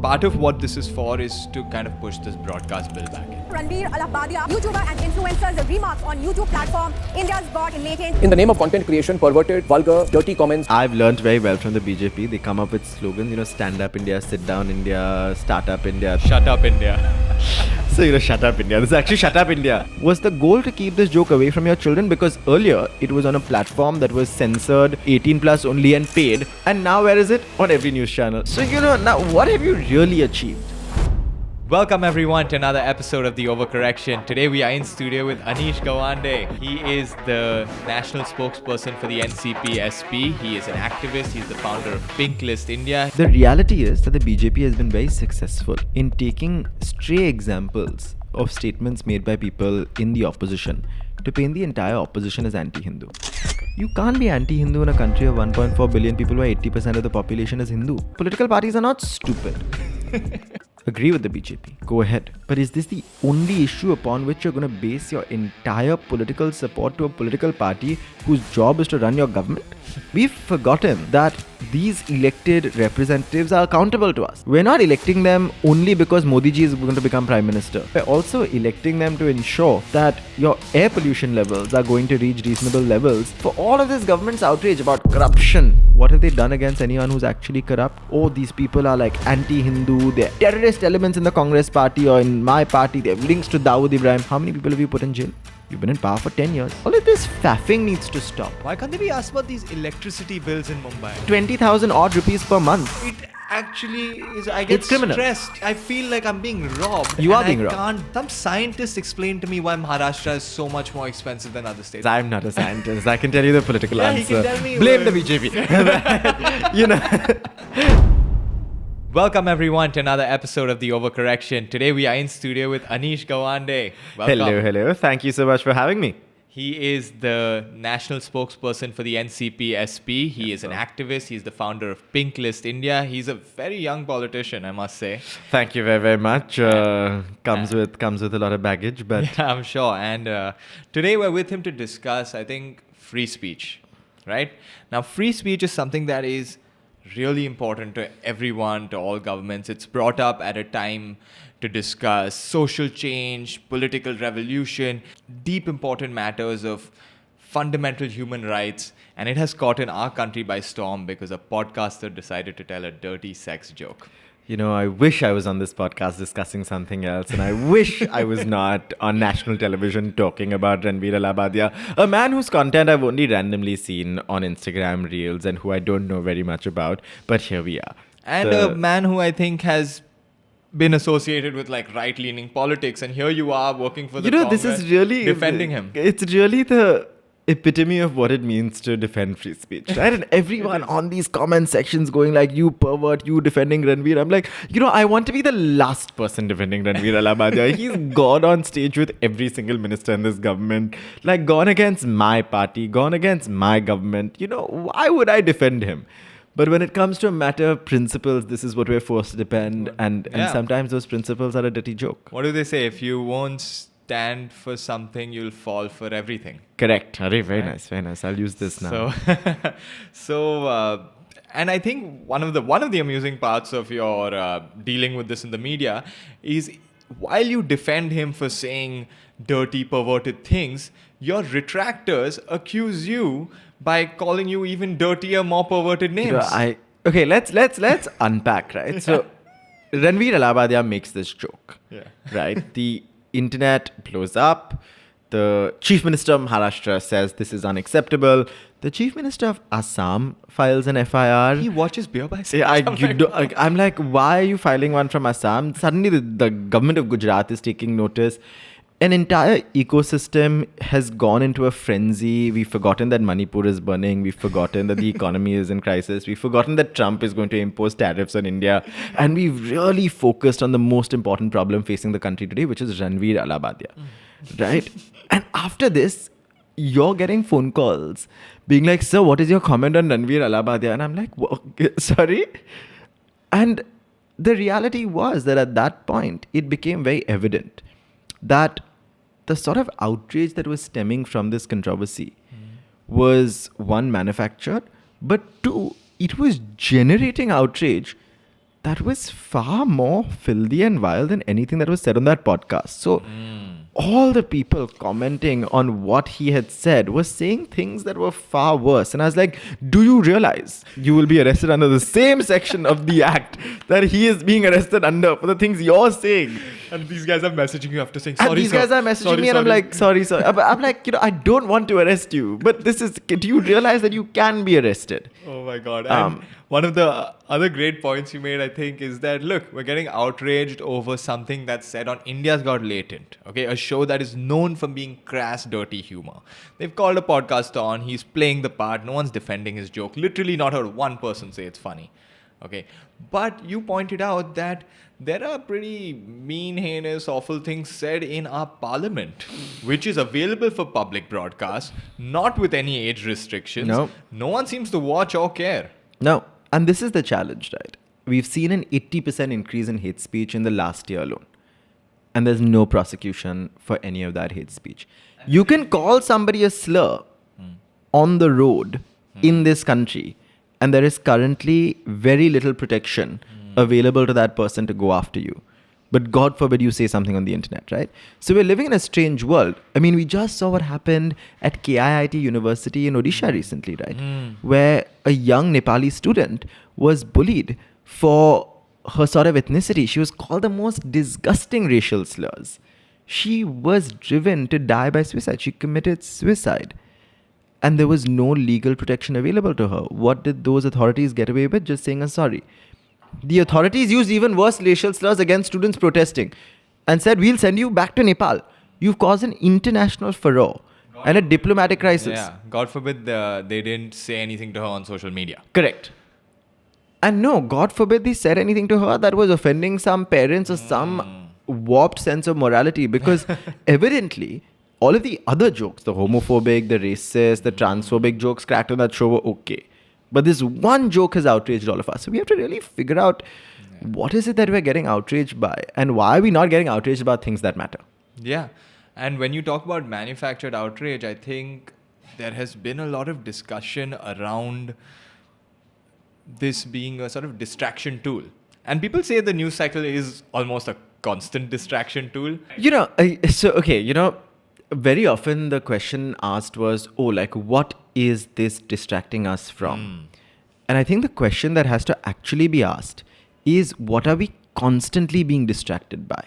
Part of what this is for is to kind of push this broadcast bill back in. Ranveer Alabadia, YouTuber and influencer's remarks on YouTube platform India's got Latent. In the name of content creation, perverted, vulgar, dirty comments. I've learned very well from the BJP. They come up with slogans, stand up India, sit down India, start up India. Shut up, India. So, shut up India. This is actually shut up India. Was the goal to keep this joke away from your children? Because earlier it was on a platform that was censored, 18 plus only and paid. And now where is it? On every news channel. So, now what have you really achieved? Welcome everyone to another episode of The Overcorrection. Today we are in studio with Anish Gawande. He is the national spokesperson for the NCP SP. He is an activist. He's the founder of Pink List India. The reality is that the BJP has been very successful in taking stray examples of statements made by people in the opposition to paint the entire opposition as anti-Hindu. You can't be anti-Hindu in a country of 1.4 billion people where 80% of the population is Hindu. Political parties are not stupid. Agree with the BJP. Go ahead. But is this the only issue upon which you're going to base your entire political support to a political party whose job is to run your government? We've forgotten that these elected representatives are accountable to us. We're not electing them only because Modi ji is going to become Prime Minister. We're also electing them to ensure that your air pollution levels are going to reach reasonable levels. For all of this government's outrage about corruption, what have they done against anyone who's actually corrupt? Oh, these people are like anti-Hindu, they're terrorist elements in the Congress party or in my party, they have links to Dawood Ibrahim. How many people have you put in jail? You've been in power for 10 years. All of this faffing needs to stop. Why can't they be asked about these electricity bills in Mumbai? 20,000 odd rupees per month. It actually is, I get It's criminal. stressed. I feel like I'm being robbed. You are and being I robbed. Can't, some scientists explain to me why Maharashtra is so much more expensive than other states. I'm not a scientist. I can tell you the political Yeah, he answer. can tell me Blame the what- BJP. Welcome everyone to another episode of The Overcorrection. Today we are in studio with Anish Gawande. Welcome. Hello. Thank you so much for having me. He is the national spokesperson for the NCP SP. He is an activist. He's the founder of Pink List India. He's a very young politician, I must say. Thank you very, very much. Comes with a lot of baggage, but Yeah, I'm sure. And today we're with him to discuss, I think, free speech, right? Now, free speech is something that is really important to everyone, to all governments. It's brought up at a time to discuss social change, political revolution, deep important matters of fundamental human rights. And it has caught in our country by storm because a podcaster decided to tell a dirty sex joke. I wish I was on this podcast discussing something else, and I wish I was not on national television talking about Ranveer Alabadia, a man whose content I've only randomly seen on Instagram Reels and who I don't know very much about, but here we are. And a man who I think has been associated with like right-leaning politics, and here you are working for the Congress, this is really defending him. It's really the epitome of what it means to defend free speech, right? And everyone on these comment sections going like, you pervert, you defending Ranveer. I'm like, I want to be the last person defending Ranveer Alabadia. He's gone on stage with every single minister in this government, like gone against my party, gone against my government. Why would I defend him? But when it comes to a matter of principles, this is what we're forced to defend. And sometimes those principles are a dirty joke. What do they say? If you won't stand for something, you'll fall for everything. Correct. Very nice. I'll use this now. And I think one of the amusing parts of your dealing with this in the media is while you defend him for saying dirty, perverted things, your retractors accuse you by calling you even dirtier, more perverted names. Okay, let's unpack, right? So, Ranveer Alabadia makes this joke, right? The internet blows up. The Chief Minister of Maharashtra says this is unacceptable. The Chief Minister of Assam files an FIR. He watches Beer by I'm like, why are you filing one from Assam? Suddenly, the government of Gujarat is taking notice. An entire ecosystem has gone into a frenzy. We've forgotten that Manipur is burning. We've forgotten that the economy is in crisis. We've forgotten that Trump is going to impose tariffs on India. And we've really focused on the most important problem facing the country today, which is Ranveer Alabadia. Right? And after this, you're getting phone calls being like, sir, what is your comment on Ranveer Alabadia? And I'm like, sorry? And the reality was that at that point, it became very evident that the sort of outrage that was stemming from this controversy was, one, manufactured, but two, it was generating outrage that was far more filthy and vile than anything that was said on that podcast. So all the people commenting on what he had said were saying things that were far worse. And I was like, do you realize you will be arrested under the same section of the act that he is being arrested under for the things you're saying? And these guys are messaging you after saying, And sorry, these guys are messaging me and I'm like, sorry. I'm like, I don't want to arrest you. But do you realize that you can be arrested? Oh my God. And one of the other great points you made, I think, is that, look, we're getting outraged over something that's said on India's Got Latent, okay? A show that is known for being crass, dirty humor. They've called a podcast on, he's playing the part, no one's defending his joke. Literally not heard one person say it's funny, okay? But you pointed out that there are pretty mean, heinous, awful things said in our parliament, which is available for public broadcast, not with any age restrictions. No. No one seems to watch or care. No. And this is the challenge, right? We've seen an 80% increase in hate speech in the last year alone. And there's no prosecution for any of that hate speech. You can call somebody a slur on the road in this country, and there is currently very little protection available to that person to go after you. But God forbid you say something on the internet, right? So we're living in a strange world. I mean, we just saw what happened at KIIT University in Odisha recently, right? Where a young Nepali student was bullied for her sort of ethnicity. She was called the most disgusting racial slurs. She was driven to die by suicide. She committed suicide. And there was no legal protection available to her. What did those authorities get away with? Just saying, sorry. The authorities used even worse racial slurs against students protesting and said, we'll send you back to Nepal. You've caused an international furore and a diplomatic crisis. Yeah, God forbid they didn't say anything to her on social media. Correct. And no, God forbid they said anything to her that was offending some parents or some warped sense of morality, because evidently all of the other jokes, the homophobic, the racist, the transphobic jokes cracked on that show were okay. But this one joke has outraged all of us. So we have to really figure out what is it that we're getting outraged by, and why are we not getting outraged about things that matter? Yeah. And when you talk about manufactured outrage, I think there has been a lot of discussion around this being a sort of distraction tool. And people say the news cycle is almost a constant distraction tool. Very often the question asked was, what is this distracting us from? And I think the question that has to actually be asked is, what are we constantly being distracted by?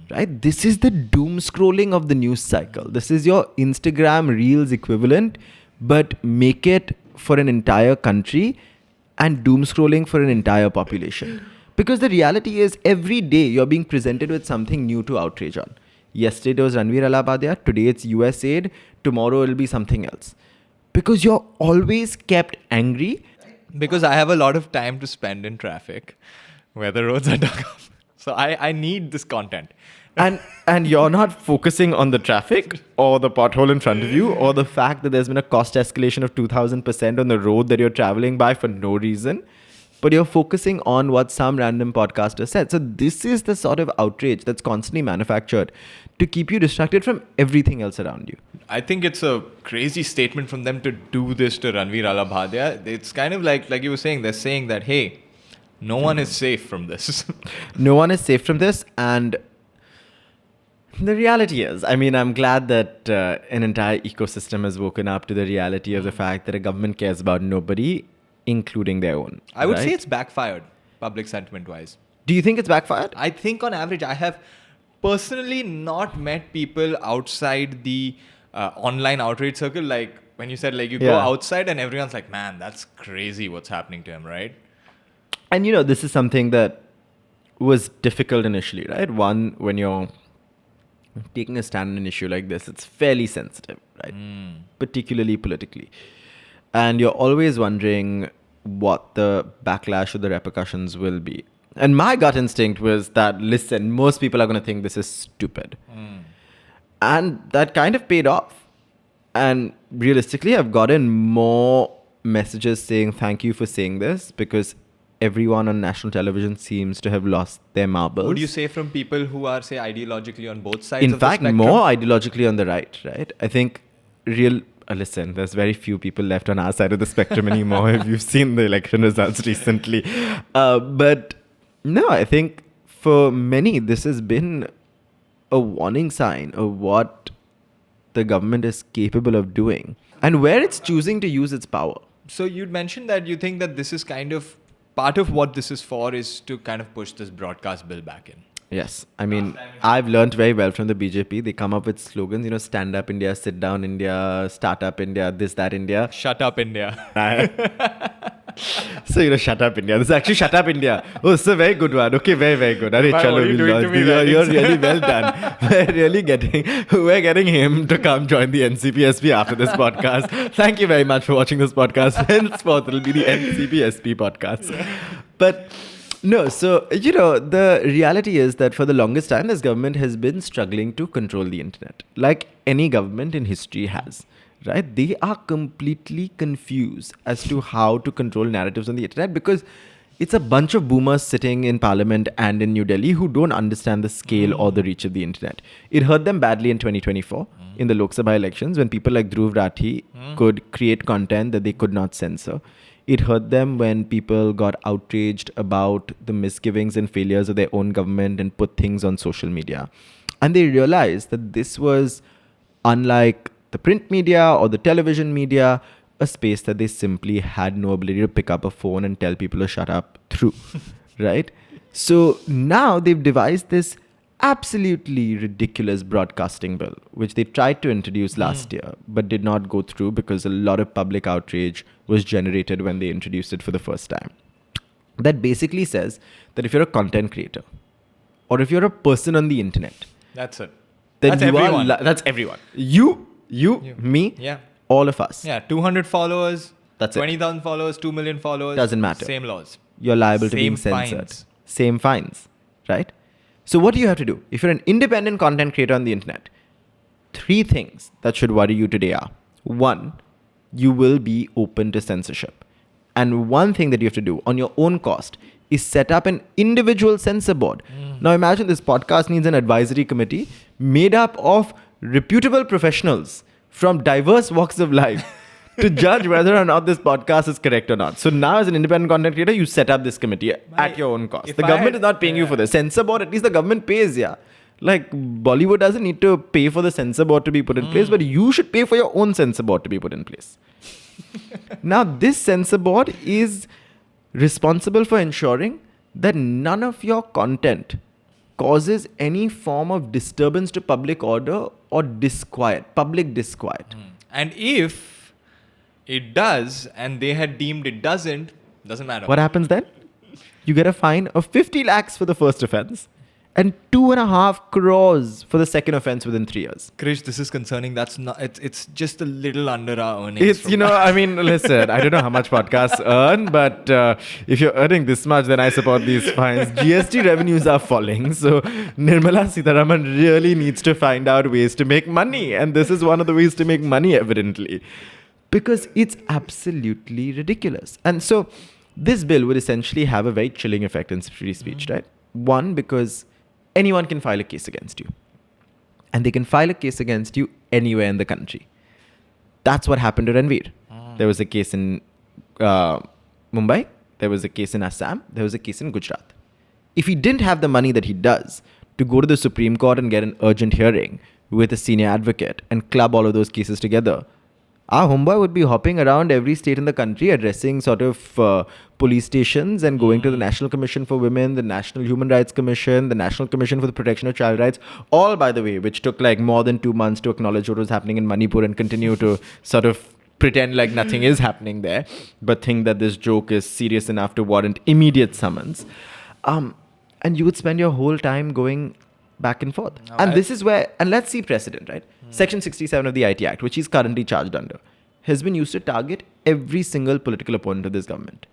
Right? This is the doom scrolling of the news cycle. This is your Instagram Reels equivalent, but make it for an entire country and doom scrolling for an entire population. Because the reality is, every day you're being presented with something new to outrage on. Yesterday it was Ranveer Alabadia, today it's USAID, tomorrow it'll be something else. Because you're always kept angry. Because I have a lot of time to spend in traffic where the roads are dug up. So I need this content. And you're not focusing on the traffic or the pothole in front of you or the fact that there's been a cost escalation of 2,000% on the road that you're traveling by for no reason. But you're focusing on what some random podcaster said. So this is the sort of outrage that's constantly manufactured to keep you distracted from everything else around you. I think it's a crazy statement from them to do this to Ranveer Alabhadia. It's kind of like you were saying, they're saying that, hey, no one is safe from this. No one is safe from this. And the reality is, I'm glad that an entire ecosystem has woken up to the reality of the fact that a government cares about nobody, including their own. I would say it's backfired, public sentiment-wise. Do you think it's backfired? I think on average, I have personally not met people outside the online outrage circle. Like when you said go outside and everyone's like, man, that's crazy what's happening to him, right? And this is something that was difficult initially, right? One, when you're taking a stand on an issue like this, it's fairly sensitive, right? Particularly politically. And you're always wondering what the backlash or the repercussions will be. And my gut instinct was that, listen, most people are going to think this is stupid. And that kind of paid off. And realistically, I've gotten more messages saying thank you for saying this, because everyone on national television seems to have lost their marbles. Would you say from people who are, say, ideologically on both sides In of the fact, spectrum? more ideologically on the right? I think listen, there's very few people left on our side of the spectrum anymore if you've seen the election results recently. But No, I think for many, this has been a warning sign of what the government is capable of doing and where it's choosing to use its power. So you'd mentioned that you think that this is kind of part of what this is for is to kind of push this broadcast bill back in. Yes. I mean, I've learned very well from the BJP. They come up with slogans, stand up India, sit down India, start up India, this, that India. Shut up, India. So, shut up India. This is actually shut up India. Oh, it's a very good one. Okay, very, very good. Arey, Why, chalo, what are you we'll doing to launch me, this. man? You're really well done. We're getting him to come join the NCP SP after this podcast. Thank you very much for watching this podcast. Henceforth, it'll be the NCP SP podcast. But no, so, the reality is that for the longest time, this government has been struggling to control the internet, like any government in history has, right? They are completely confused as to how to control narratives on the internet because it's a bunch of boomers sitting in parliament and in New Delhi who don't understand the scale or the reach of the internet. It hurt them badly in 2024 in the Lok Sabha elections when people like Dhruv Rathi could create content that they could not censor. It hurt them when people got outraged about the misgivings and failures of their own government and put things on social media. And they realized that this was, unlike the print media or the television media, a space that they simply had no ability to pick up a phone and tell people to shut up through, right? So now they've devised this absolutely ridiculous broadcasting bill, which they tried to introduce last year, but did not go through because a lot of public outrage was generated when they introduced it for the first time. That basically says that if you're a content creator or if you're a person on the internet, That's it. then That's you everyone. are That's everyone. you, me, Yeah. all of us. Yeah. 200 followers. That's it. 20,000 followers. 2 million followers. Doesn't matter. Same laws. You're liable to being Same censored. fines. Same fines, right? So what do you have to do? If you're an independent content creator on the internet, 3 things that should worry you today are: 1, you will be open to censorship. And one thing that you have to do on your own cost is set up an individual censor board. Now imagine this podcast needs an advisory committee made up of reputable professionals from diverse walks of life to judge whether or not this podcast is correct or not. So now as an independent content creator, you set up this committee at your own cost. if The I government had- is not paying you for the censor board. At least the government pays, yeah. Like Bollywood doesn't need to pay for the censor board to be put in place, but you should pay for your own censor board to be put in place. Now this censor board is responsible for ensuring that none of your content causes any form of disturbance to public order or public disquiet. And if it does, and they had deemed it doesn't matter. What happens then? You get a fine of 50 lakhs for the first offense and 2.5 crores for the second offense within 3 years. Krish, this is concerning. That's not. It's just a little under our earnings. It's, listen, I don't know how much podcasts earn, but if you're earning this much, then I support these fines. GST revenues are falling. So Nirmala Sitharaman really needs to find out ways to make money. And this is one of the ways to make money, evidently. Because it's absolutely ridiculous. And so this bill would essentially have a very chilling effect in free speech, right? 1, because anyone can file a case against you. And they can file a case against you anywhere in the country. That's what happened to Ranveer. There was a case in Mumbai. There was a case in Assam. There was a case in Gujarat. If he didn't have the money that he does to go to the Supreme Court and get an urgent hearing with a senior advocate and club all of those cases together, our homeboy would be hopping around every state in the country, addressing sort of police stations and going to the National Commission for Women, the National Human Rights Commission, the National Commission for the Protection of Child Rights, all, by the way, which took like more than 2 months to acknowledge what was happening in Manipur and continue to sort of pretend like nothing is happening there, but think that this joke is serious enough to warrant immediate summons. And you would spend your whole time going back and forth. And this is where, and let's see precedent, right? Section 67 of the IT Act, which he's currently charged under, has been used to target every single political opponent of this government.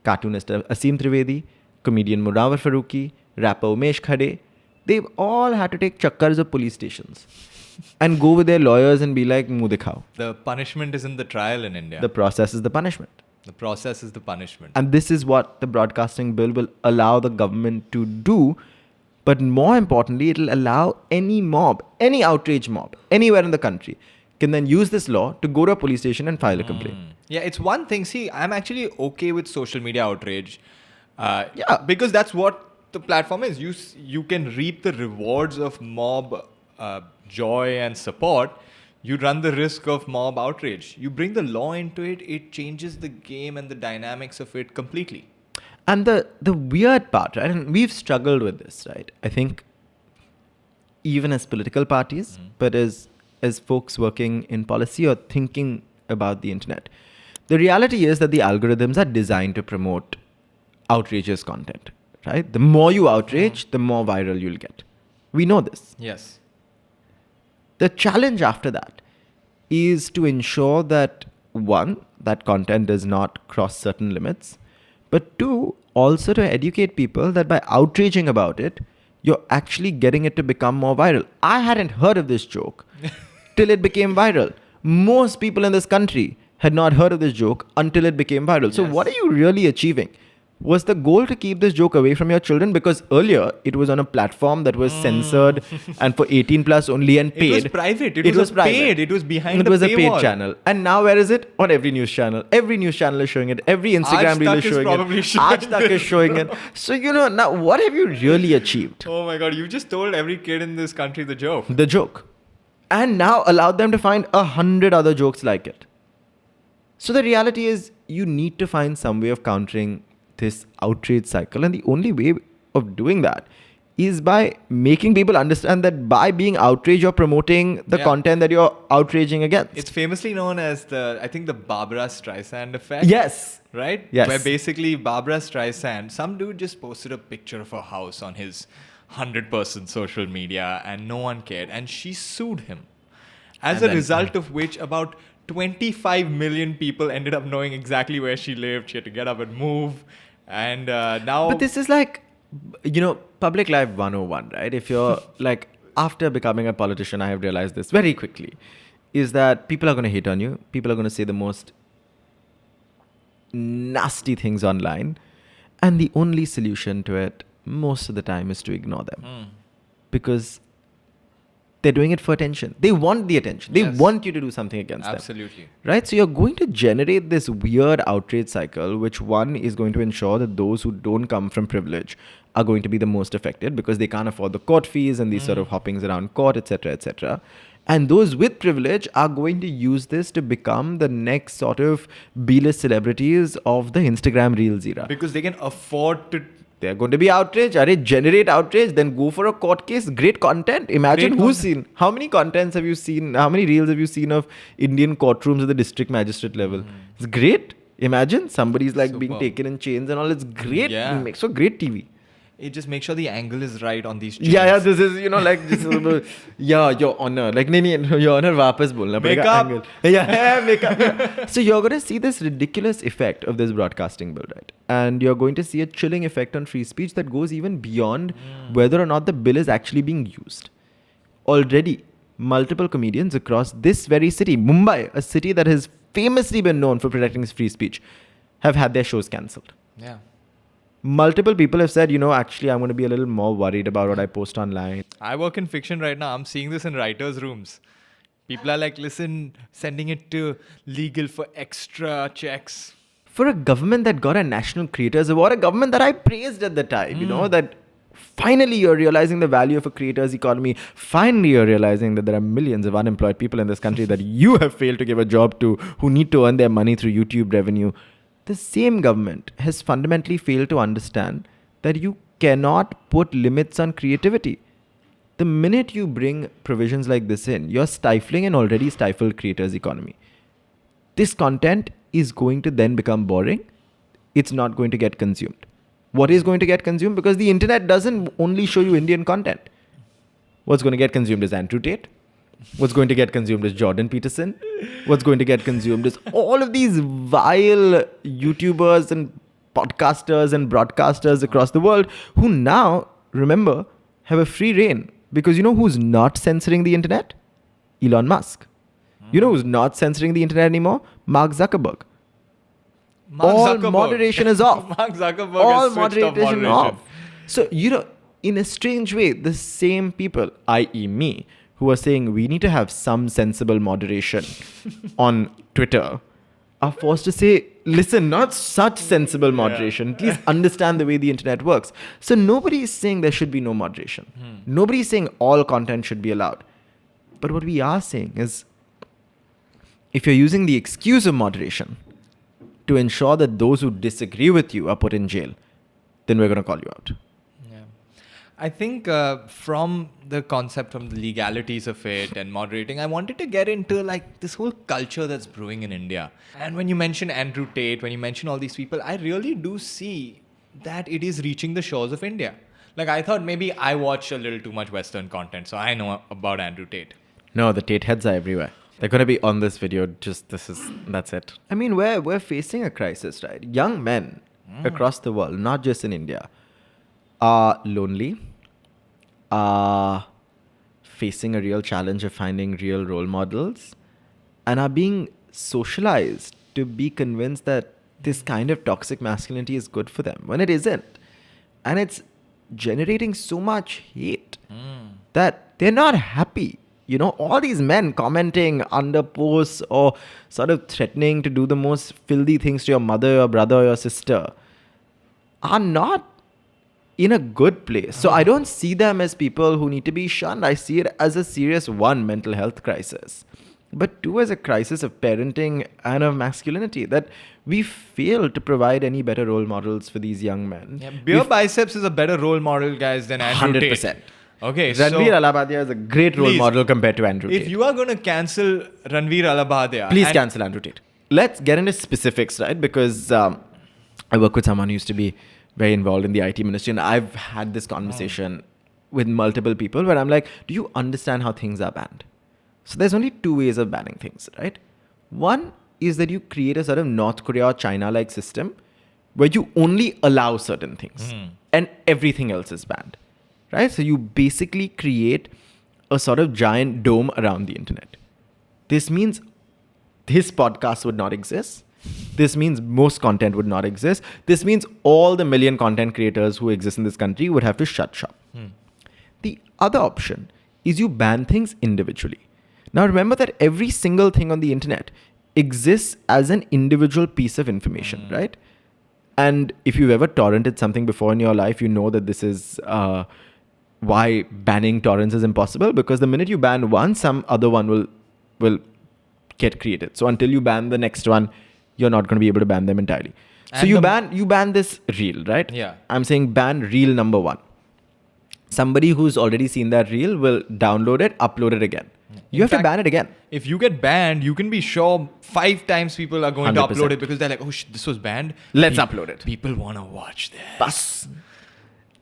Cartoonist Aseem Trivedi, comedian Munawar Farooqi, rapper Umesh Khade, they've all had to take chakkars of police stations and go with their lawyers and be like, muh dikhao. The punishment isn't the trial in India. The process is the punishment. The process is the punishment. And this is what the broadcasting bill will allow the government to do. But more importantly, it will allow any mob, any outrage mob, anywhere in the country, can then use this law to go to a police station and file a complaint. Yeah, it's one thing. See, I'm actually okay with social media outrage. Because that's what the platform is. You can reap the rewards of mob joy and support. You run the risk of mob outrage. You bring the law into it, it changes the game and the dynamics of it completely. And the weird part, right? And we've struggled with this, right? I think even as political parties, but as folks working in policy or thinking about the internet, the reality is that the algorithms are designed to promote outrageous content, right? The more you outrage, the more viral you'll get. We know this. Yes. The challenge after that is to ensure that, one, that content does not cross certain limits, but two, also to educate people that by outraging about it, you're actually getting it to become more viral. I hadn't heard of this joke till it became viral. Most people in this country had not heard of this joke until it became viral. So what are you really achieving? Was the goal to keep this joke away from your children? Because earlier it was on a platform that was censored and for 18 plus only and paid. It was private. It was paid. It was behind the paywall. It was a paid channel. And now where is it? On every news channel. Every news channel is showing it. Every Instagram reel is showing it. Aaj Tak is showing it. So, now what have you really achieved? Oh my God, you just told every kid in this country the joke. The joke. And now allowed them to find 100 other jokes like it. So the reality is you need to find some way of countering this outrage cycle, and the only way of doing that is by making people understand that by being outraged, you're promoting the content that you're outraging against. It's famously known as the Barbara Streisand effect. Yes. Right? Yes. Where basically Barbara Streisand, some dude just posted a picture of her house on his 100% social media and no one cared. And she sued him. As a result of which about 25 million people ended up knowing exactly where she lived. She had to get up and move. And now... But this is like, public life 101, right? If you're like, after becoming a politician, I have realized this very quickly, is that people are going to hate on you. People are going to say the most nasty things online. And the only solution to it, most of the time, is to ignore them. Because they're doing it for attention. They want the attention. They want you to do something against them. Absolutely. Right? So you're going to generate this weird outrage cycle, which one is going to ensure that those who don't come from privilege are going to be the most affected because they can't afford the court fees and these sort of hoppings around court, etc., etc. And those with privilege are going to use this to become the next sort of B-list celebrities of the Instagram Reels era. Because they can afford to... They're going to be outraged. Generate outrage, then go for a court case. Great content. Imagine who's seen. How many contents have you seen? How many reels have you seen of Indian courtrooms at the district magistrate level? It's great. Imagine somebody's like being taken in chains and all. It's great. Yeah. It makes for great TV. It just makes sure the angle is right on these chains. Yeah, this is, like, this is, your honor. Like, your honor, wapas bolna padega. Makeup. Makeup. So you're going to see this ridiculous effect of this broadcasting bill, right? And you're going to see a chilling effect on free speech that goes even beyond whether or not the bill is actually being used. Already, multiple comedians across this very city, Mumbai, a city that has famously been known for protecting its free speech, have had their shows cancelled. Yeah. Multiple people have said, actually, I'm going to be a little more worried about what I post online. I work in fiction right now. I'm seeing this in writers' rooms. People are like, listen, sending it to legal for extra checks. For a government that got a National Creators Award, a government that I praised at the time, that finally you're realizing the value of a creators economy. Finally, you're realizing that there are millions of unemployed people in this country that you have failed to give a job to, who need to earn their money through YouTube revenue. The same government has fundamentally failed to understand that you cannot put limits on creativity. The minute you bring provisions like this in, you're stifling an already stifled creators economy. This content is going to then become boring. It's not going to get consumed. What is going to get consumed? Because the internet doesn't only show you Indian content. What's going to get consumed is Andrew Tate. What's going to get consumed is Jordan Peterson. What's going to get consumed is all of these vile YouTubers and podcasters and broadcasters across the world who now, remember, have a free reign. Because you know who's not censoring the internet? Elon Musk. You know who's not censoring the internet anymore? Mark Zuckerberg. All moderation is off. Mark Zuckerberg All has switched off moderation. off. So, in a strange way, the same people, i.e. me, who are saying we need to have some sensible moderation on Twitter, are forced to say, listen, not such sensible moderation. Please understand the way the internet works. So nobody is saying there should be no moderation. Nobody is saying all content should be allowed. But what we are saying is, if you're using the excuse of moderation to ensure that those who disagree with you are put in jail, then we're going to call you out. I think from the concept, from the legalities of it and moderating, I wanted to get into like this whole culture that's brewing in India. And when you mention Andrew Tate, when you mention all these people, I really do see that it is reaching the shores of India. Like I thought maybe I watch a little too much Western content, so I know about Andrew Tate. No, the Tate heads are everywhere. They're going to be on this video. That's it. I mean, we're facing a crisis, right? Young men across the world, not just in India, are lonely, are facing a real challenge of finding real role models, and are being socialized to be convinced that this kind of toxic masculinity is good for them when it isn't. And it's generating so much hate that they're not happy. You know, all these men commenting under posts or sort of threatening to do the most filthy things to your mother, your brother, or your sister are not in a good place. So I don't see them as people who need to be shunned. I see it as a serious, one, mental health crisis, but two, as a crisis of parenting and of masculinity, that we fail to provide any better role models for these young men. Yeah, Beer Biceps is a better role model, guys, than Andrew 100%. Tate. Okay, Ranveer Alabadia is a great role model compared to Andrew Tate. If you are going to cancel Ranveer Alabadia, please cancel Andrew Tate. Let's get into specifics, right? Because I work with someone who used to be very involved in the IT ministry, and I've had this conversation with multiple people where I'm like, do you understand how things are banned? So there's only two ways of banning things, right? One is that you create a sort of North Korea or China-like system where you only allow certain things and everything else is banned, right? So you basically create a sort of giant dome around the internet. This means this podcast would not exist. This means most content would not exist. This means all the million content creators who exist in this country would have to shut shop. The other option is you ban things individually. Now remember that every single thing on the internet exists as an individual piece of information, right? And if you've ever torrented something before in your life, you know that this is why banning torrents is impossible, because the minute you ban one, some other one will get created. So until you ban the next one, you're not going to be able to ban them entirely. And so you ban this reel, right? Yeah. I'm saying ban reel number 1. Somebody who's already seen that reel will download it, upload it again. You have to ban it again. If you get banned, you can be sure 5 times people are going 100%. to upload it because they're like, oh shit, this was banned. Let's upload it. People want to watch this. Bus.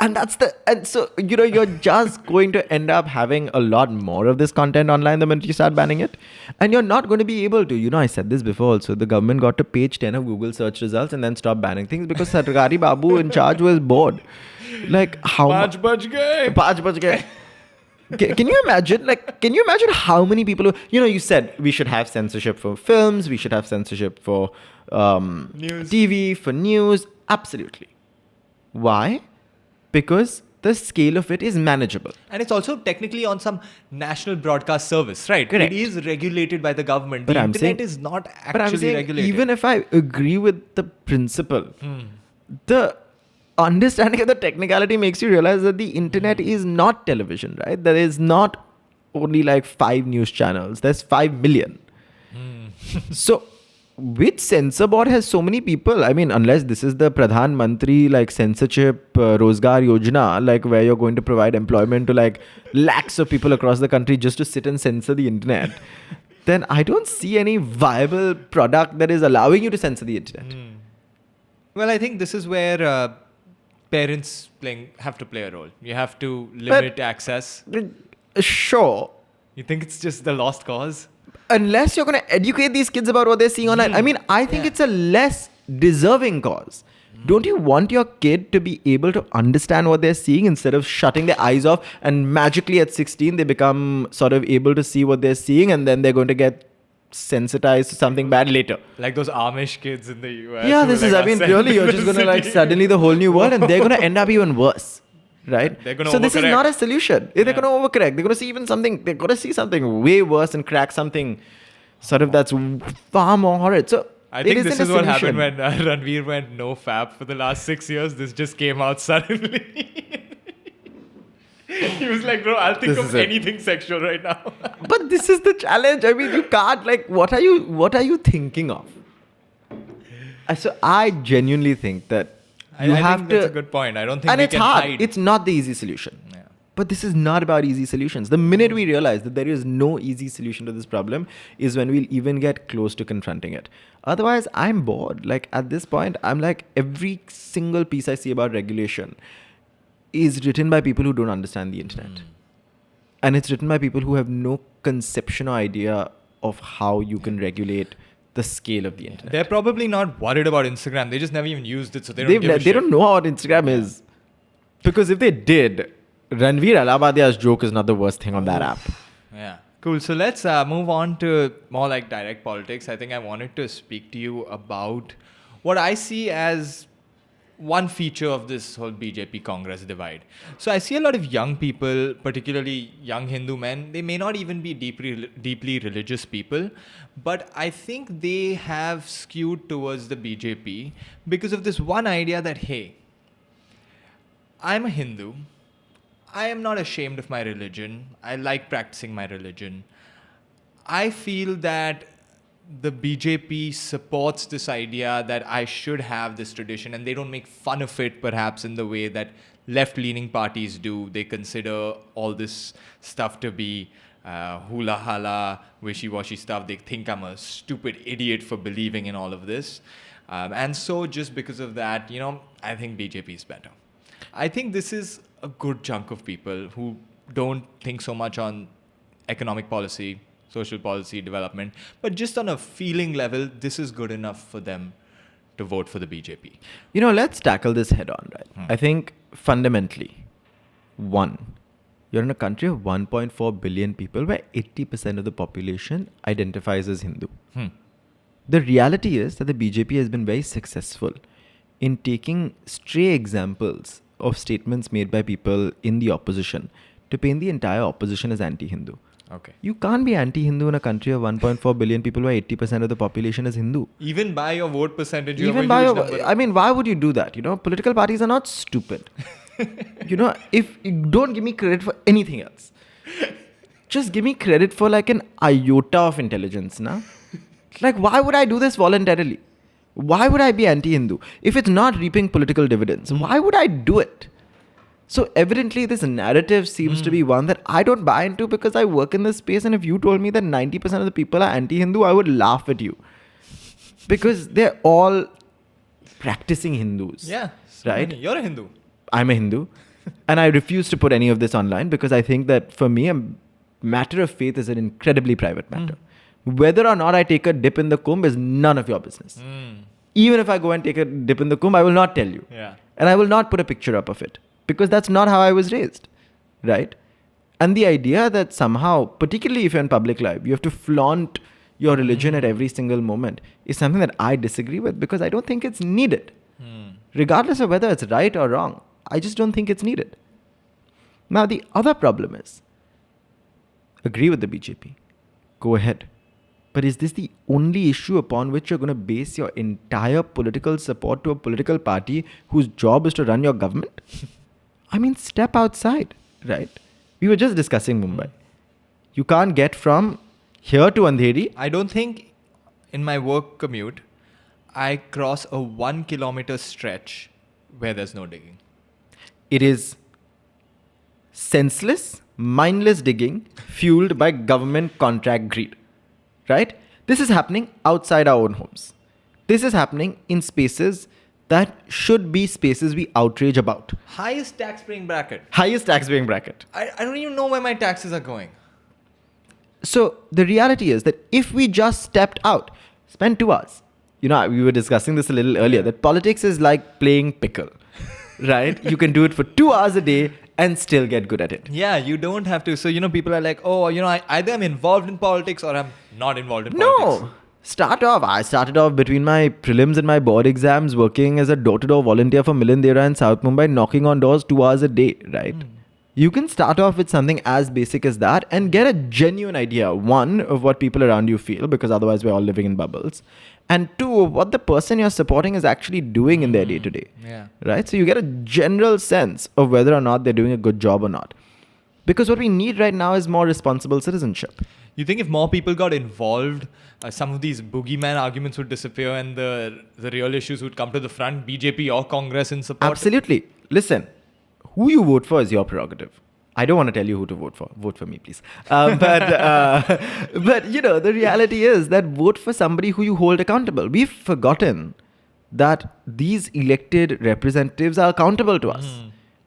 And so, you know, you're just going to end up having a lot more of this content online the minute you start banning it. And you're not going to be able to, you know, I said this before also, the government got to page 10 of Google search results and then stopped banning things because Sarkari Babu in charge was bored. Like, how much? 5 baj gaye. 5 baj gaye. Can you imagine? Can you imagine how many people? You said we should have censorship for films, we should have censorship for News. TV, for news. Absolutely. Why? Because the scale of it is manageable. And it's also technically on some national broadcast service, right? Correct. It is regulated by the government. But The I'm internet saying- is not But I'm actually saying, regulated. even if I agree with the principle, the understanding of the technicality makes you realize that the internet is not television, right? There is not only like 5 news channels. There's 5 million. So which censor board has so many people? I mean, unless this is the Pradhan Mantri like censorship Rozgar Yojana, like where you're going to provide employment to like lakhs of people across the country just to sit and censor the internet, then I don't see any viable product that is allowing you to censor the internet. Well, I think this is where parents have to play a role. You have to limit access. Sure. You think it's just the lost cause? Unless you're going to educate these kids about what they're seeing online. I mean, I think it's a less deserving cause. Don't you want your kid to be able to understand what they're seeing instead of shutting their eyes off and magically at 16 they become sort of able to see what they're seeing and then they're going to get sensitized to something bad later? Like those Amish kids in the US. Yeah, who this like is, I are mean, sent really, to you're the just going to like city. suddenly the whole new world and they're going to end up even worse. Right? They're gonna So this is overcorrect. not a solution. They're going to overcorrect. They're going to see even something, they're going to see something way worse and crack something sort of that's far more horrid. So I It think isn't this a is what happened solution. when Ranveer went no fap for the last 6 years. This just came out suddenly. He was like, bro, I'll think This of is it. anything sexual right now. But this is the challenge. I mean, you can't, like, what are you thinking of? So I genuinely think that you I have think to. that's a good point. I don't think And we it's can hard. hide. It's not the easy solution. Yeah. But this is not about easy solutions. The minute we realize that there is no easy solution to this problem is when we'll even get close to confronting it. Otherwise, I'm bored. Like, at this point, I'm like, every single piece I see about regulation is written by people who don't understand the internet. And it's written by people who have no conception or idea of how you can regulate the scale of the internet. They're probably not worried about Instagram. They just never even used it, so they don't give a They shit. don't know what Instagram is. Because if they did, Ranveer Alabadia's joke is not the worst thing on that app. Yeah. Cool. So let's move on to more like direct politics. I think I wanted to speak to you about what I see as one feature of this whole BJP Congress divide. So I see a lot of young people, particularly young Hindu men. They may not even be deeply religious people, but I think they have skewed towards the BJP because of this one idea that, hey, I'm a Hindu. I am not ashamed of my religion. I like practicing my religion. I feel that the BJP supports this idea that I should have this tradition, and they don't make fun of it perhaps in the way that left-leaning parties do. They consider all this stuff to be hula hala, wishy-washy stuff. They think I'm a stupid idiot for believing in all of this. And so just because of that, I think BJP is better. I think this is a good chunk of people who don't think so much on economic policy, social policy, development, but just on a feeling level, this is good enough for them to vote for the BJP. Let's tackle this head on, right? I think fundamentally, one, you're in a country of 1.4 billion people where 80% of the population identifies as Hindu. The reality is that the BJP has been very successful in taking stray examples of statements made by people in the opposition to paint the entire opposition as anti-Hindu. Okay. You can't be anti-Hindu in a country of 1.4 billion people where 80% of the population is Hindu. Even by your vote percentage, you Even have by a your, huge number. I mean, why would you do that? Political parties are not stupid. If you don't give me credit for anything else, just give me credit for like an iota of intelligence, na? Like, why would I do this voluntarily? Why would I be anti-Hindu? If it's not reaping political dividends, why would I do it? So evidently this narrative seems to be one that I don't buy into because I work in this space, and if you told me that 90% of the people are anti-Hindu, I would laugh at you. Because they're all practicing Hindus. Yeah. Right? You're a Hindu. I'm a Hindu. And I refuse to put any of this online because I think that for me, a matter of faith is an incredibly private matter. Whether or not I take a dip in the Kumbh is none of your business. Even if I go and take a dip in the Kumbh, I will not tell you. Yeah. And I will not put a picture up of it because that's not how I was raised. Right? And the idea that somehow, particularly if you're in public life, you have to flaunt your religion at every single moment is something that I disagree with because I don't think it's needed. Regardless of whether it's right or wrong, I just don't think it's needed. Now, the other problem is, agree with the BJP. Go ahead. But is this the only issue upon which you're going to base your entire political support to a political party whose job is to run your government? I mean, step outside, right? We were just discussing Mumbai. You can't get from here to Andheri. I don't think in my work commute, I cross a 1 kilometer stretch where there's no digging. It is senseless, mindless digging fueled by government contract greed. Right? This is happening outside our own homes. This is happening in spaces that should be spaces we outrage about. Highest tax paying bracket. Highest tax paying bracket. I don't even know where my taxes are going. So the reality is that if we just stepped out, spent 2 hours, we were discussing this a little earlier, that politics is like playing pickle, right? You can do it for 2 hours a day and still get good at it. Yeah, you don't have to. So, people are like, either I'm involved in politics or I'm not involved in No. politics. I started off between my prelims and my board exams working as a door-to-door volunteer for Milindera in South Mumbai, knocking on doors 2 hours a day, right? You can start off with something as basic as that and get a genuine idea, one, of what people around you feel, because otherwise we're all living in bubbles, and two, of what the person you're supporting is actually doing in their day-to-day. Yeah. Right? So you get a general sense of whether or not they're doing a good job or not. Because what we need right now is more responsible citizenship. You think if more people got involved, some of these boogeyman arguments would disappear and the real issues would come to the front, BJP or Congress in support? Absolutely. Listen, who you vote for is your prerogative. I don't want to tell you who to vote for. Vote for me, please. But you know, the reality is that vote for somebody who you hold accountable. We've forgotten that these elected representatives are accountable to us.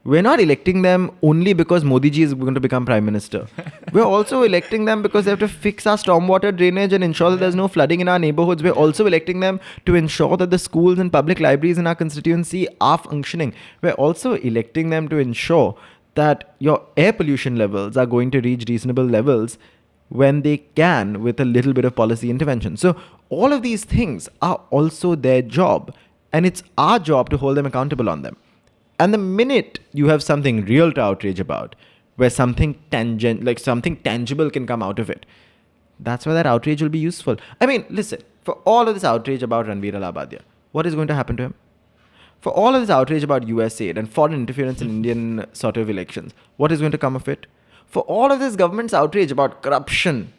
We're not electing them only because Modi ji is going to become Prime Minister. We're also electing them because they have to fix our stormwater drainage and ensure that there's no flooding in our neighborhoods. We're also electing them to ensure that the schools and public libraries in our constituency are functioning. We're also electing them to ensure that your air pollution levels are going to reach reasonable levels when they can, with a little bit of policy intervention. So all of these things are also their job, and it's our job to hold them accountable on them. And the minute you have something real to outrage about, where something something tangible can come out of it, that's where that outrage will be useful. I mean, listen, for all of this outrage about Ranveer Alabadia, what is going to happen to him? For all of this outrage about US aid and foreign interference in Indian sort of elections, what is going to come of it? For all of this government's outrage about corruption,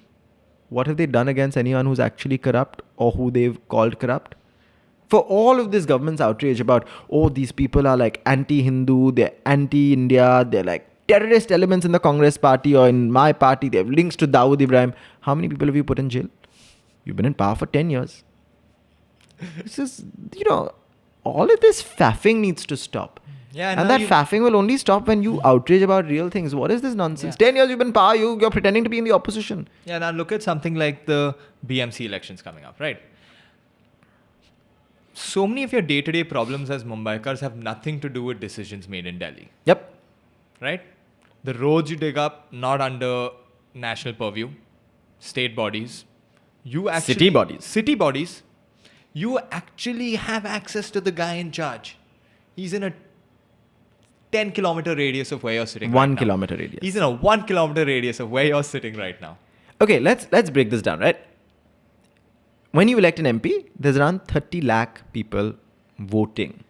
what have they done against anyone who's actually corrupt or who they've called corrupt? For all of this government's outrage about, oh, these people are like anti-Hindu, they're anti-India, they're like terrorist elements in the Congress party or in my party, they have links to Dawood Ibrahim. How many people have you put in jail? You've been in power for 10 years. This is, all of this faffing needs to stop. Yeah, and that faffing will only stop when you outrage about real things. What is this nonsense? Yeah. 10 years you've been in power, you're pretending to be in the opposition. Yeah, now look at something like the BMC elections coming up, right? So many of your day-to-day problems as Mumbaikars have nothing to do with decisions made in Delhi. Yep. Right? The roads you dig up, not under national purview, state bodies. City bodies. City bodies. You actually have access to the guy in charge. He's in a 10-kilometer radius of where you're sitting right now. 1 kilometer radius. He's in a 1-kilometer radius of where you're sitting right now. Okay, let's break this down, right? When you elect an MP, there's around 30 lakh people voting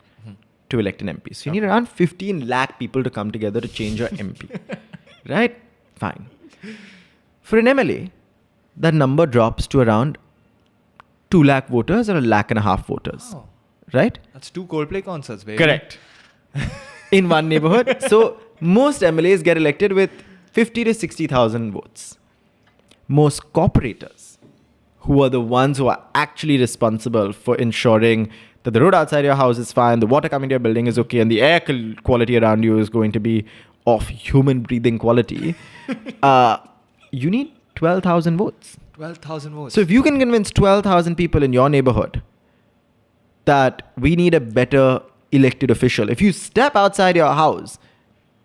to elect an MP. So you need around 15 lakh people to come together to change your MP. Right? Fine. For an MLA, that number drops to around 2 lakh voters or 1.5 lakh voters. Oh. Right? That's 2 Coldplay concerts, baby. Correct. In one neighborhood. So most MLAs get elected with 50 to 60,000 votes. Most corporators, who are the ones who are actually responsible for ensuring that the road outside your house is fine, the water coming to your building is okay, and the air quality around you is going to be of human breathing quality, you need 12,000 votes. 12,000 votes. So if you can convince 12,000 people in your neighborhood that we need a better elected official, if you step outside your house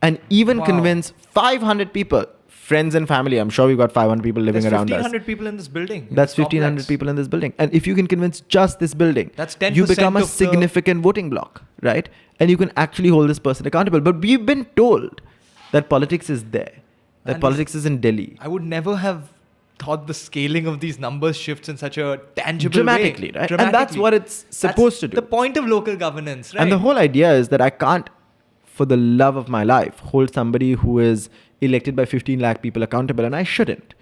and even convince 500 people, friends and family, I'm sure we've got 500 people living around us. There's 1,500 people in this building. That's 1,500 people in this building. And if you can convince just this building, that's 10% you become a significant voting bloc, right? And you can actually hold this person accountable. But we've been told that politics is there, that and politics is in Delhi. I would never have thought the scaling of these numbers shifts in such a tangible Dramatically, way. Right? And that's what it's supposed to do. The point of local governance, right? And the whole idea is that I can't, for the love of my life, hold somebody who is elected by 15 lakh people accountable, and I shouldn't.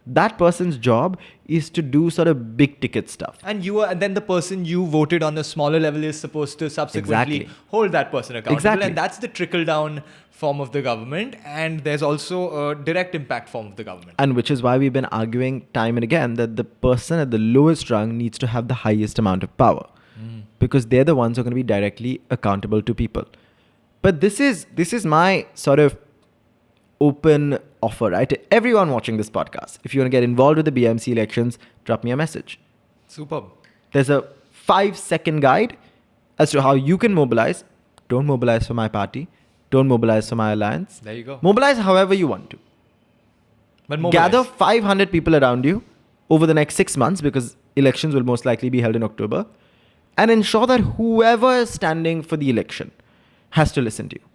That person's job is to do sort of big ticket stuff. And then the person you voted on a smaller level is supposed to subsequently hold that person accountable. Exactly. And that's the trickle down form of the government. And there's also a direct impact form of the government. And which is why we've been arguing time and again that the person at the lowest rung needs to have the highest amount of power. Because they're the ones who are going to be directly accountable to people. But this is my sort of open offer, right? To everyone watching this podcast. If you want to get involved with the BMC elections, drop me a message. Superb. There's a 5-second guide as to how you can mobilize. Don't mobilize for my party. Don't mobilize for my alliance. There you go. Mobilize however you want to. But mobilize. Gather 500 people around you over the next 6 months, because elections will most likely be held in October, and ensure that whoever is standing for the election has to listen to you.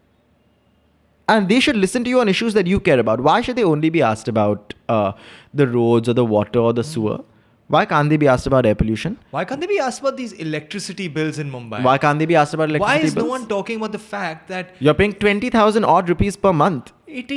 And they should listen to you on issues that you care about. Why should they only be asked about the roads or the water or the sewer? Why can't they be asked about air pollution? Why can't they be asked about these electricity bills in Mumbai? Why can't they be asked about electricity Why is bills? no one talking about the fact that You're paying 20,000 odd rupees per month. it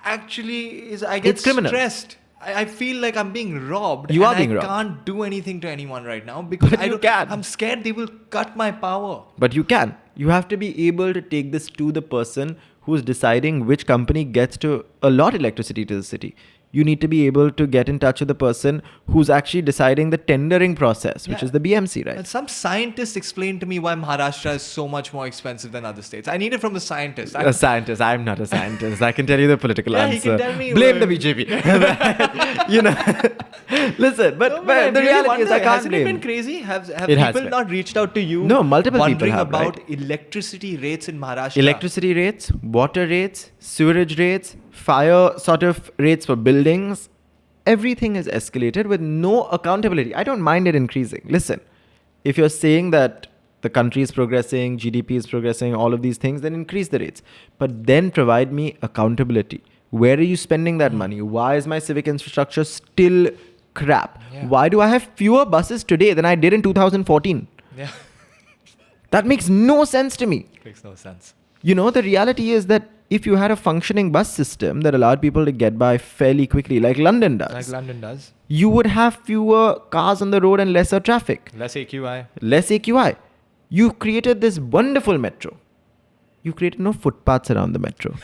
actually is, I get It's criminal. stressed. I feel like I'm being robbed. You are and being I robbed. can't do anything to anyone right now because But you can. I'm scared they will cut my power. But you can. You have to be able to take this to the person who's deciding which company gets to allot electricity to the city. You need to be able to get in touch with the person who's actually deciding the tendering process, which Yeah. is the BMC, right? And some scientist explained to me why Maharashtra is so much more expensive than other states. I need it from a scientist. A scientist. I'm not a scientist. I can tell you the political Yeah, he answer. can tell me Blame the what- BJP. you know. Listen, but, No, but the really reality wonder, is I can't hasn't blame. it been crazy? Have It has people been. not reached out to you? No, multiple people wondering have, about right? electricity rates in Maharashtra. Electricity rates, water rates, sewerage rates, fire sort of rates for buildings. Everything is escalated with no accountability. I don't mind it increasing. Listen, if you're saying that the country is progressing, GDP is progressing, all of these things, then increase the rates. But then provide me accountability. Where are you spending that money? Why is my civic infrastructure still crap? Yeah. Why do I have fewer buses today than I did in 2014? Yeah, That makes no sense to me. makes no sense. You know, the reality is that if you had a functioning bus system that allowed people to get by fairly quickly, like London does, Like London does. you would have fewer cars on the road and lesser traffic, Less AQI. less AQI. You created this wonderful metro. You created no footpaths around the metro.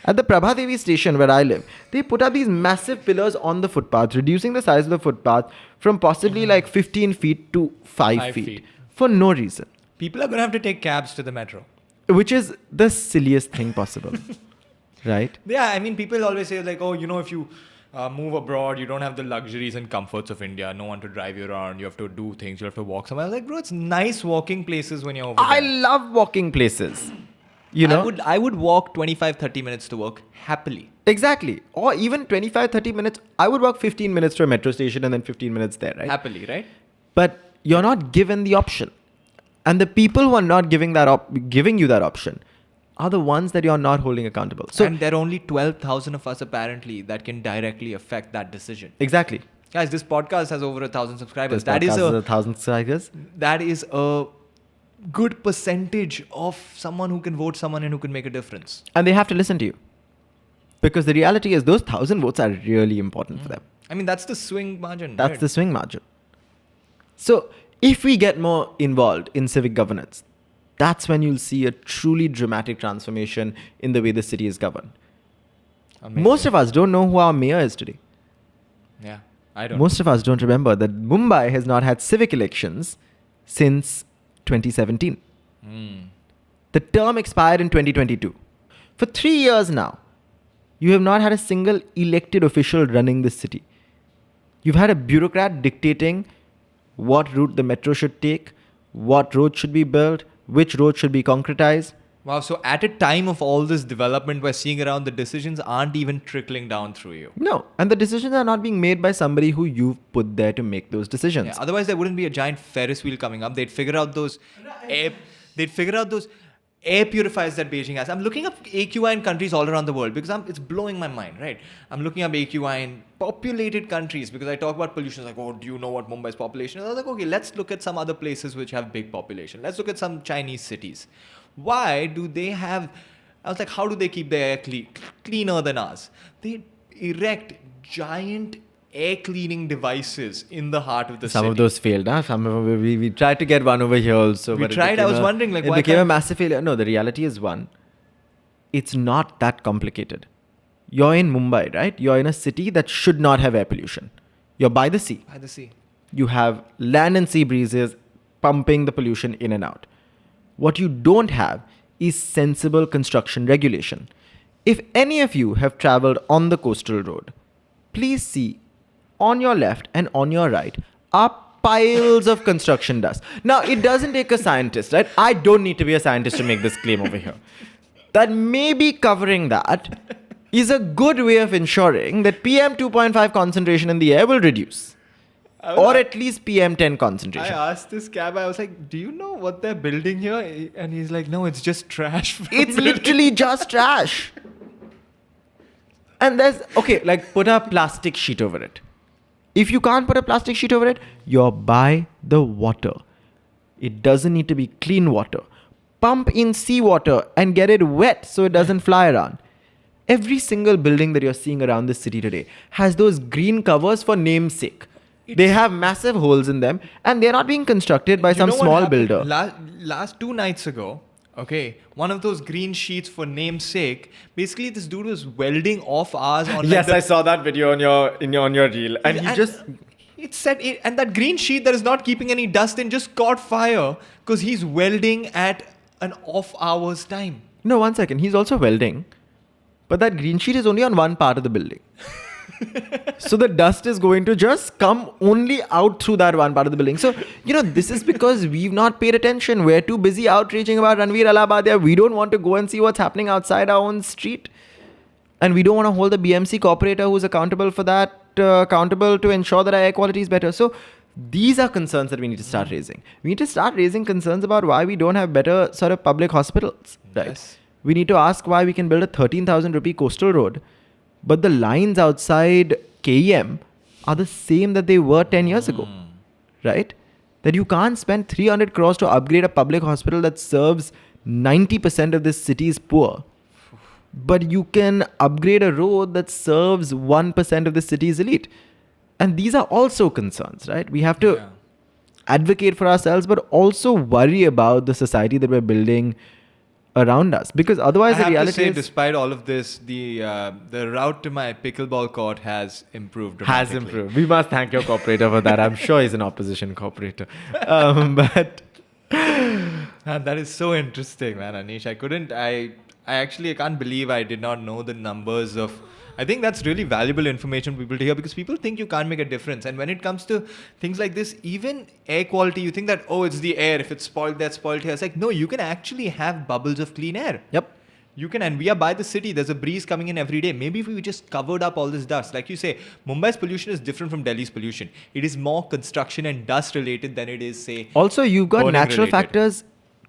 At the Prabhadevi station where I live, they put up these massive pillars on the footpath, reducing the size of the footpath from possibly like 15 feet to 5 5 feet feet. for no reason. People are going to have to take cabs to the metro. Which is the silliest thing possible. Right? Yeah, I mean, people always say like, oh, you know, if you move abroad, you don't have the luxuries and comforts of India. No one to drive you around. You have to do things. You have to walk somewhere. I was like, bro, it's nice walking places when you're over I there. love walking places. You know? I would walk 25, 30 minutes to work happily. Exactly. Or even 25, 30 minutes. I would walk 15 minutes to a metro station and then 15 minutes there, right? Happily, right? But you're not given the option. And the people who are not giving you that option are the ones that you're not holding accountable. So And there are only 12,000 of us apparently that can directly affect that decision. exactly. Guys, this podcast has over 1,000 subscribers. This podcast is 1,000 subscribers. That is a good percentage of someone who can vote someone and who can make a difference. And they have to listen to you. Because the reality is those 1,000 votes are really important for them. I mean, that's the swing margin. That's right? the swing margin. So if we get more involved in civic governance, that's when you'll see a truly dramatic transformation in the way the city is governed. Amazing. Most of us don't know who our mayor is today. Yeah, I don't. Most of us don't remember that Mumbai has not had civic elections since 2017. The term expired in 2022. For 3 years now, you have not had a single elected official running this city. You've had a bureaucrat dictating what route the metro should take, what road should be built, which road should be concretized. Wow, so at a time of all this development, we're seeing around the decisions aren't even trickling down through you. No, and the decisions are not being made by somebody who you've put there to make those decisions. Yeah, otherwise, there wouldn't be a giant Ferris wheel coming up. They'd figure out those air purifiers that Beijing has. I'm looking up AQI in countries all around the world because it's blowing my mind, right? I'm looking up AQI in populated countries because I talk about pollution. Like, oh, do you know what Mumbai's population is? I was like, okay, let's look at some other places which have big population. Let's look at some Chinese cities. Why do they have... I was like, how do they keep their air cleaner than us? They erect giant air cleaning devices in the heart of the Some city. of those failed. Huh? Some of them, we tried to get one over here also. We but it tried. I became was wondering, like, it why became a can't- massive failure. No, the reality is one. It's not that complicated. You're in Mumbai, right? You're in a city that should not have air pollution. You're by the sea. By the sea. You have land and sea breezes pumping the pollution in and out. What you don't have is sensible construction regulation. If any of you have traveled on the coastal road, please see on your left and on your right are piles of construction dust. Now, it doesn't take a scientist, right? I don't need to be a scientist to make this claim over here. That maybe covering that is a good way of ensuring that PM 2.5 concentration in the air will reduce. or at least PM10 I concentration. asked this cab, I was like, do you know what they're building here? And he's like, no, it's just trash. It's literally just trash. And put a plastic sheet over it. If you can't put a plastic sheet over it, you're by the water. It doesn't need to be clean water. Pump in seawater and get it wet so it doesn't fly around. Every single building that you're seeing around the city today has those green covers for namesake. They have massive holes in them and they're not being constructed by some small builder. Last 2 nights ago, okay, one of those green sheets for namesake, basically this dude was welding off ours on Yes, I saw that video on your reel. And it said, and that green sheet that is not keeping any dust in just caught fire because he's welding at an off hours time. No, 1 second. He's also welding. But that green sheet is only on one part of the building. So the dust is going to just come only out through that one part of the building. So, this is because we've not paid attention. We're too busy outraging about Ranveer Allahabadiya. We don't want to go and see what's happening outside our own street. And we don't want to hold the BMC corporator who's accountable for that, accountable to ensure that our air quality is better. So these are concerns that we need to start raising. We need to start raising concerns about why we don't have better sort of public hospitals. Right? Yes. We need to ask why we can build a 13,000 rupee coastal road, but the lines outside KEM are the same that they were 10 years ago. Right? That you can't spend 300 crores to upgrade a public hospital that serves 90% of this city's poor. But you can upgrade a road that serves 1% of the city's elite. And these are also concerns, right? We have to advocate for ourselves, but also worry about the society that we're building around us. Because otherwise the reality is... despite all of this, the route to my pickleball court has improved dramatically. Has improved. We must thank your corporator for that. I'm sure he's an opposition corporator. But... Man, that is so interesting, man, Anish. I can't believe I did not know the numbers of... I think that's really valuable information for people to hear because people think you can't make a difference. And when it comes to things like this, even air quality, you think that, it's the air. If it's spoiled, that's spoiled here. It's like, no, you can actually have bubbles of clean air. Yep. You can, and we are by the city. There's a breeze coming in every day. Maybe if we just covered up all this dust. Like you say, Mumbai's pollution is different from Delhi's pollution. It is more construction and dust related than it is, say... Also, you've got natural related factors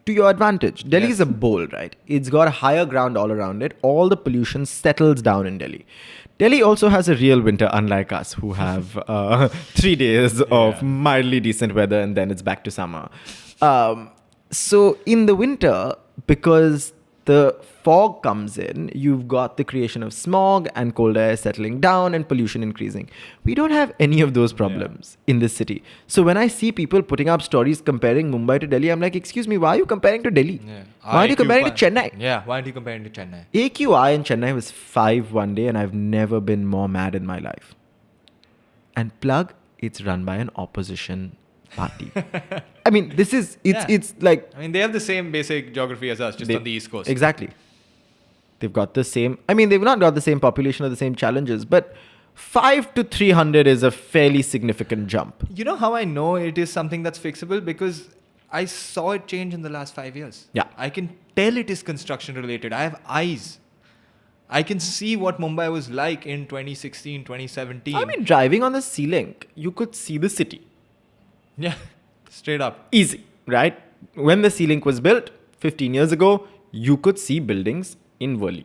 to your advantage. Delhi is a bowl, right? It's got higher ground all around it. All the pollution settles down in Delhi. Delhi also has a real winter, unlike us, who have 3 days of mildly decent weather and then it's back to summer. So in the winter, because the fog comes in, you've got the creation of smog and cold air settling down and pollution increasing. We don't have any of those problems in this city. So when I see people putting up stories comparing Mumbai to Delhi, I'm like, excuse me, why are you comparing to Delhi? Yeah. Why are you comparing to Chennai? Yeah, why are you comparing to Chennai? AQI in Chennai was 5 one day and I've never been more mad in my life. And plug, it's run by an opposition party. I mean, it's like... I mean, they have the same basic geography as us, just on the East Coast. Exactly. They've got the same... I mean, they've not got the same population or the same challenges, but 5 to 300 is a fairly significant jump. You know how I know it is something that's fixable? Because I saw it change in the last 5 years. Yeah. I can tell it is construction related. I have eyes. I can see what Mumbai was like in 2016, 2017. I mean, driving on the Sea Link, you could see the city. Yeah, straight up. Easy, right? When the Sea Link was built 15 years ago, you could see buildings in Worli.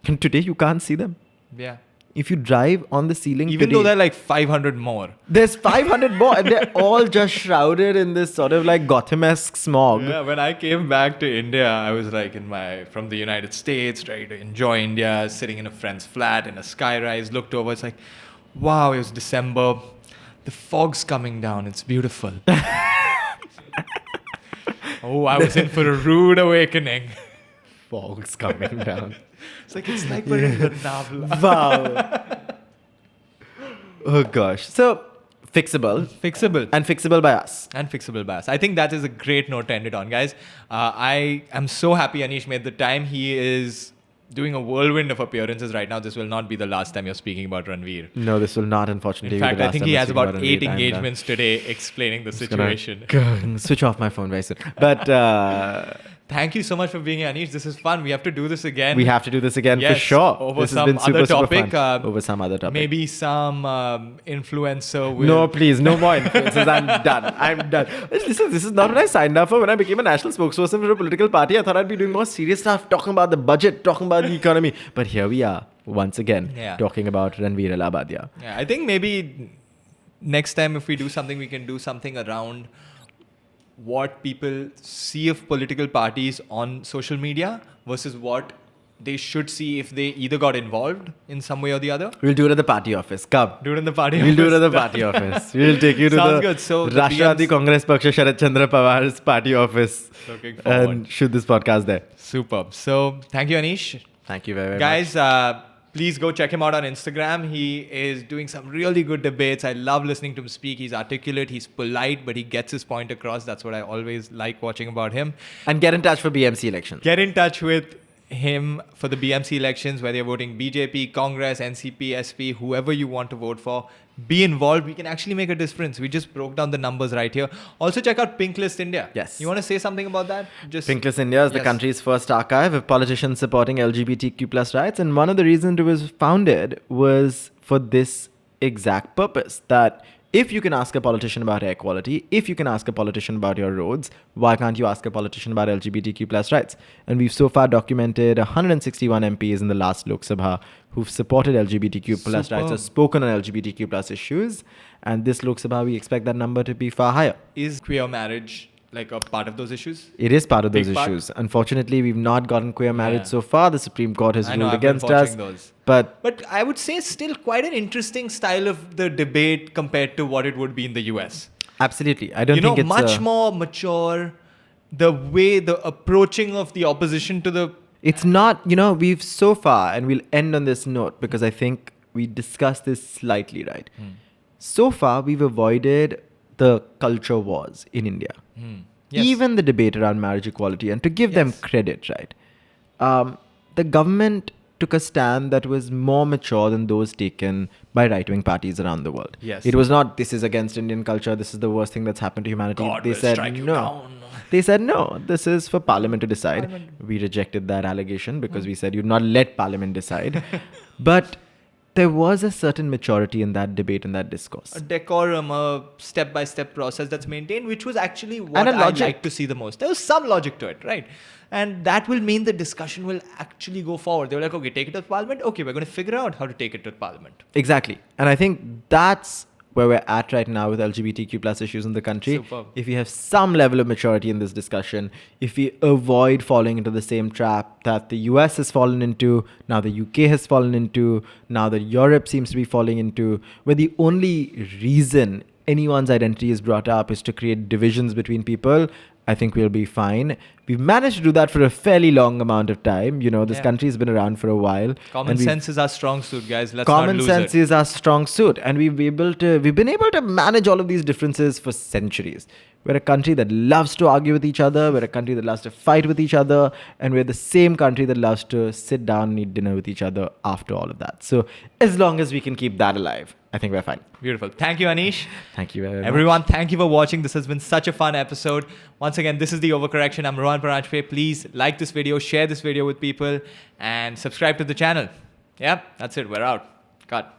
And today you can't see them. Yeah. If you drive on the Sea Link Even today, though there are like 500 more. There's 500 more and they're all just shrouded in this sort of like Gotham-esque smog. Yeah, when I came back to India, I was like from the United States, trying to enjoy India, sitting in a friend's flat in a skyrise, looked over, it's like, wow, it was December. The fog's coming down. It's beautiful. Oh, I was in for a rude awakening. Fog's coming down. It's like we're in Lonavala. Wow. Oh gosh. So, fixable. Fixable. And fixable by us. And fixable by us. I think that is a great note to end it on, guys. I am so happy Anish made the time. He is doing a whirlwind of appearances right now. This will not be the last time you're speaking about Ranveer. No, this will not, unfortunately. In fact, I think he has about 8 engagements today explaining the situation. Switch off my phone very soon. But thank you so much for being here, Anish. This is fun. We have to do this again. We have to do this again Yes, for sure. over This has some been other super topic. fun. Over some other topic. Maybe some influencer will... No, please, no more influences. I'm done. I'm done. Listen, this is not what I signed up for when I became a national spokesperson for a political party. I thought I'd be doing more serious stuff, talking about the budget, talking about the economy. But here we are, once again, talking about Ranveer Alabadia. Yeah, I think maybe next time if we do something, we can do something around what people see of political parties on social media versus what they should see if they either got involved in some way or the other. We'll do it at the party office. Come. Do it in the party We'll office. do it at the party office. We'll take you to Sounds the good. So the Rashtrapati BMs Congress Paksha Sharad Chandra Pawar's party office Looking forward. and shoot this podcast there. Superb. So thank you, Anish. Thank you very, very Guys, please go check him out on Instagram. He is doing some really good debates. I love listening to him speak. He's articulate, he's polite, but he gets his point across. That's what I always like watching about him. And get in touch for BMC elections. Get in touch with him for the BMC elections, whether you're voting BJP, Congress, NCP, SP, whoever you want to vote for. Be involved. We can actually make a difference. We just broke down the numbers right here. Also check out Pink List India. Yes. You want to say something about that? Just Pink List India is the Yes. country's first archive of politicians supporting LGBTQ plus rights. And one of the reasons it was founded was for this exact purpose, that if you can ask a politician about air quality, if you can ask a politician about your roads, why can't you ask a politician about LGBTQ plus rights? And we've so far documented 161 MPs in the last Lok Sabha who've supported LGBTQ plus rights or Superb. spoken on LGBTQ plus issues. And this Lok Sabha, we expect that number to be far higher. Is queer marriage like a part of those issues? It is part of those Big part? issues. Unfortunately, we've not gotten queer marriage Yeah. so far. The Supreme Court has I know, ruled I've been against us. watching those. But I would say still quite an interesting style of the debate compared to what it would be in the US. absolutely, I don't You know, think it's much more mature. The way, the approaching of the opposition to the... It's not, we've so far, and we'll end on this note because I think we discussed this slightly, right? So far, we've avoided the culture wars in India. Yes. Even the debate around marriage equality, and to give them Yes. credit, right? The government took a stand that was more mature than those taken by right-wing parties around the world. Yes. It was not, this is against Indian culture, this is the worst thing that's happened to humanity. God They will said, strike you no. down. They said, no, this is for Parliament to decide. We rejected that allegation because we said you'd not let Parliament decide. But there was a certain maturity in that debate and that discourse. A decorum, a step-by-step process that's maintained, which was actually what And a I logic. like to see the most. There was some logic to it, right? And that will mean the discussion will actually go forward. They were like, okay, take it to Parliament. Okay, we're going to figure out how to take it to Parliament. Exactly. And I think that's where we're at right now with LGBTQ plus issues in the country. Superb. If we have some level of maturity in this discussion, if we avoid falling into the same trap that the US has fallen into, now the UK has fallen into, now that Europe seems to be falling into, where the only reason anyone's identity is brought up is to create divisions between people, I think we'll be fine. We've managed to do that for a fairly long amount of time. This Yeah. country's been around for a while. Common and we've- sense is our strong suit, guys. Let's not Common lose sense it. is our strong suit, and we've been able to manage all of these differences for centuries. We're a country that loves to argue with each other. We're a country that loves to fight with each other, and we're the same country that loves to sit down and eat dinner with each other after all of that. So as long as we can keep that alive, I think we're fine. Beautiful. Thank you, Anish. Thank you very much. Everyone, thank you for watching. This has been such a fun episode. Once again, this is The Overcorrection. I'm Rohan Paranjpe. Please like this video, share this video with people, and subscribe to the channel. Yeah, that's it. We're out. Cut.